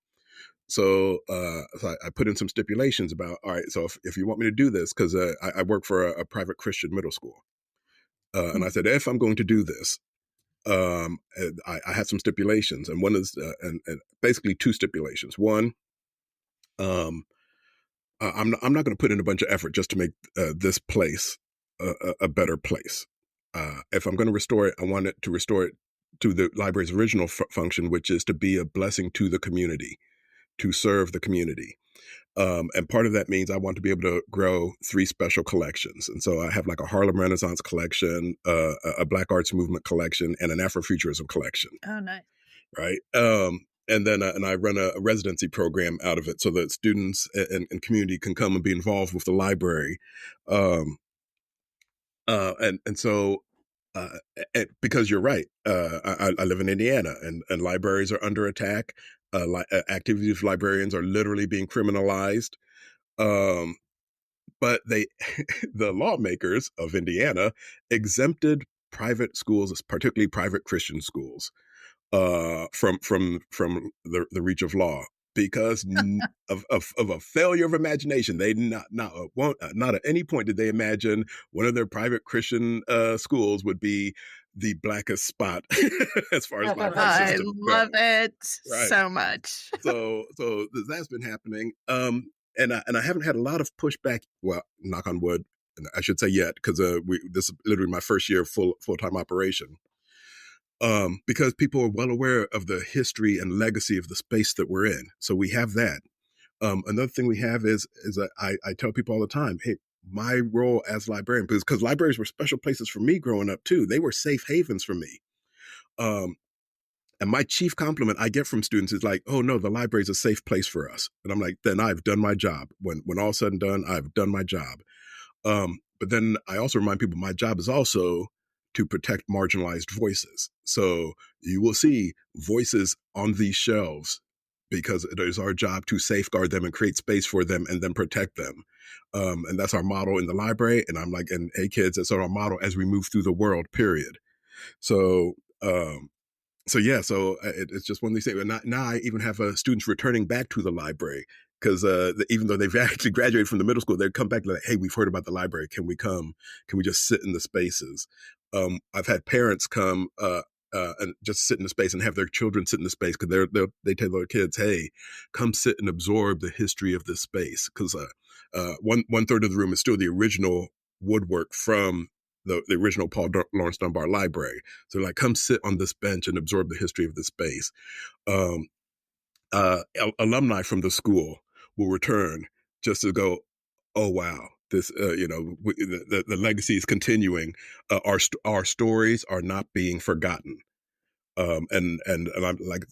So I put in some stipulations about, all right, so if you want me to do this, because I work for a private Christian middle school. And I said, if I'm going to do this, I had some stipulations, and one is, and basically two stipulations. One, I'm not going to put in a bunch of effort just to make this place a better place. If I'm going to restore it, I want it to restore it to the library's original function, which is to be a blessing to the community, to serve the community. And part of that means I want to be able to grow 3 special collections. And so I have like a Harlem Renaissance collection, a Black Arts Movement collection, and an Afrofuturism collection. Oh, nice. Right. And then and I run a residency program out of it so that students and community can come and be involved with the library. And so because you're right, I live in Indiana, and libraries are under attack. Activities of librarians are literally being criminalized. But the lawmakers of Indiana exempted private schools, particularly private Christian schools, from the reach of law because of a failure of imagination. They not at any point did they imagine one of their private Christian schools would be the blackest spot as far as library I systems love go. it Right. so much. So that's been happening. And I haven't had a lot of pushback. Well, knock on wood, I should say yet, because this is literally my first year of full-time operation. Because people are well aware of the history and legacy of the space that we're in. So we have that. Another thing we have is that I tell people all the time, hey, my role as librarian, because libraries were special places for me growing up too. They were safe havens for me. And my chief compliment I get from students is like, oh no, the library is a safe place for us. And I'm like, then I've done my job. When all's said and done, I've done my job. But then I also remind people my job is also to protect marginalized voices. So you will see voices on these shelves because it is our job to safeguard them and create space for them and then protect them. And that's our model in the library. And I'm like, and hey kids, that's our model as we move through the world, period. So, it's just one of these things. And now I even have students returning back to the library because even though they've actually graduated from the middle school, they come back like, hey, we've heard about the library. Can we come? Can we just sit in the spaces? I've had parents come and just sit in the space and have their children sit in the space because they tell their kids, hey, come sit and absorb the history of this space. Because 1/3 of the room is still the original woodwork from the original Paul Laurence Dunbar Library. So like, come sit on this bench and absorb the history of the space. Alumni from the school will return just to go, oh, wow, this, the legacy is continuing. Our stories are not being forgotten. And I'm like,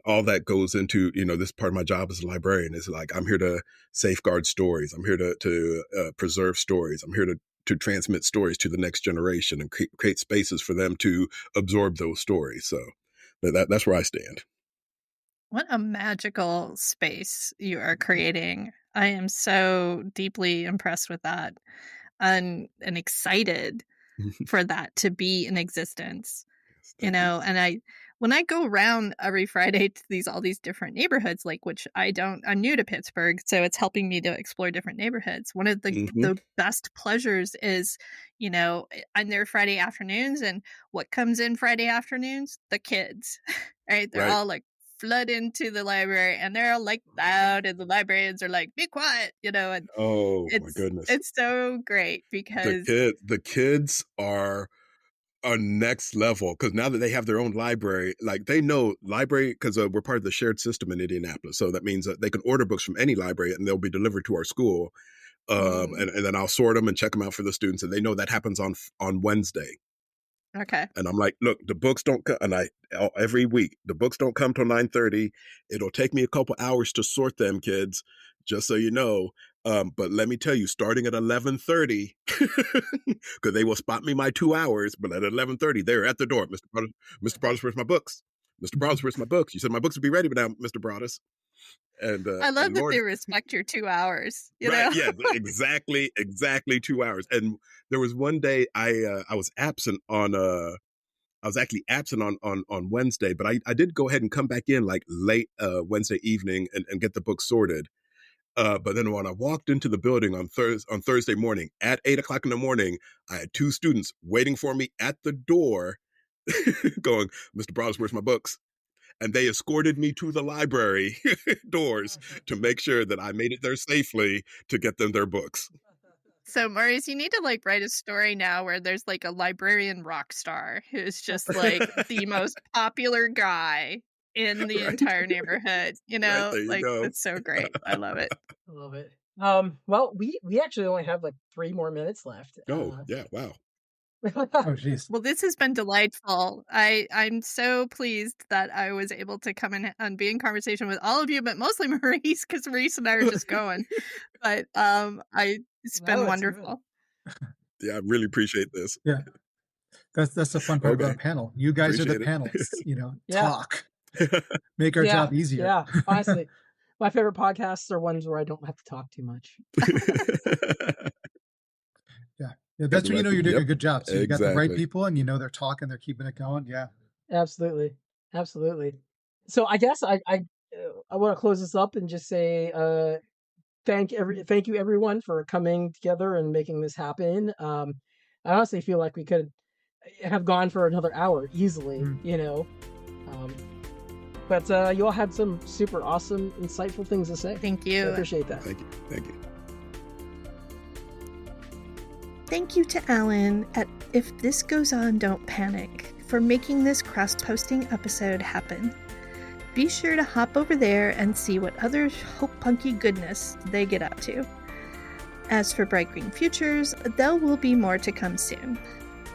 all that goes into, this part of my job as a librarian is like, I'm here to safeguard stories. I'm here to preserve stories. I'm here to transmit stories to the next generation and create spaces for them to absorb those stories. So that's where I stand. What a magical space you are creating. I am so deeply impressed with that and excited for that to be in existence. Yes, And when I go around every Friday to all these different neighborhoods, like, which I'm new to Pittsburgh, so it's helping me to explore different neighborhoods. One of the best pleasures is, I'm there Friday afternoons, and what comes in Friday afternoons? The kids, right? They're all like flood into the library, and they're all like loud, and the librarians are like, be quiet, and Oh my goodness. it's so great because the kids are a next level, because now that they have their own library, like they know library, because we're part of the shared system in Indianapolis. So that means that they can order books from any library and they'll be delivered to our school. And then I'll sort them and check them out for the students. And they know that happens on Wednesday. Okay. And I'm like, look, the books don't come, and every week the books don't come till 9:30. It'll take me a couple hours to sort them, kids, just so you know. But let me tell you, starting at 11:30, because they will spot me my 2 hours. But at 11:30, they're at the door. Mr. Broadus, where's my books? Mr. Broadus, where's my books? You said my books would be ready by now, Mr. Broadus. And I love that they respect your 2 hours. You know? Yeah, exactly 2 hours. And there was one day I was absent on I was actually absent on Wednesday, but I did go ahead and come back in like late Wednesday evening and get the book sorted. But then when I walked into the building on Thursday morning at 8:00 in the morning, I had 2 students waiting for me at the door, going, "Mr. Broadus, where's my books?" And they escorted me to the library doors to make sure that I made it there safely to get them their books. So, Maurice, you need to like write a story now where there's like a librarian rock star who's just like the most popular guy in the entire neighborhood. Right, there you like go. it's so great. I love it. I love it. Well, we actually only have like 3 more minutes left. Oh, yeah, wow. Oh, jeez. Well, this has been delightful. I'm so pleased that I was able to come in and be in conversation with all of you, but mostly Maurice, because Maurice and I are just going. But it's been wonderful. Yeah, I really appreciate this. Yeah. That's the fun part about a panel. You guys Appreciate are the panelists, Yeah. talk. Make our job easier. Yeah, honestly. My favorite podcasts are ones where I don't have to talk too much. Yeah, that's when you know you're doing a good job. So you got the right Exactly. people, and they're talking, they're keeping it going. Yeah. Absolutely. So I guess I want to close this up and just say thank you everyone for coming together and making this happen. I honestly feel like we could have gone for another hour easily, but you all had some super awesome, insightful things to say. Thank you. I appreciate that. Thank you. Thank you to Alan at If This Goes On, Don't Panic for making this cross-posting episode happen. Be sure to hop over there and see what other Hopepunky goodness they get up to. As for Bright Green Futures, there will be more to come soon.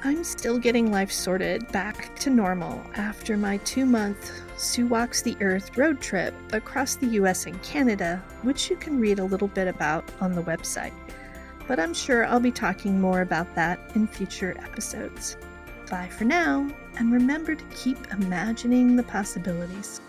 I'm still getting life sorted back to normal after my 2-month Sue Walks the Earth road trip across the US and Canada, which you can read a little bit about on the website. But I'm sure I'll be talking more about that in future episodes. Bye for now, and remember to keep imagining the possibilities.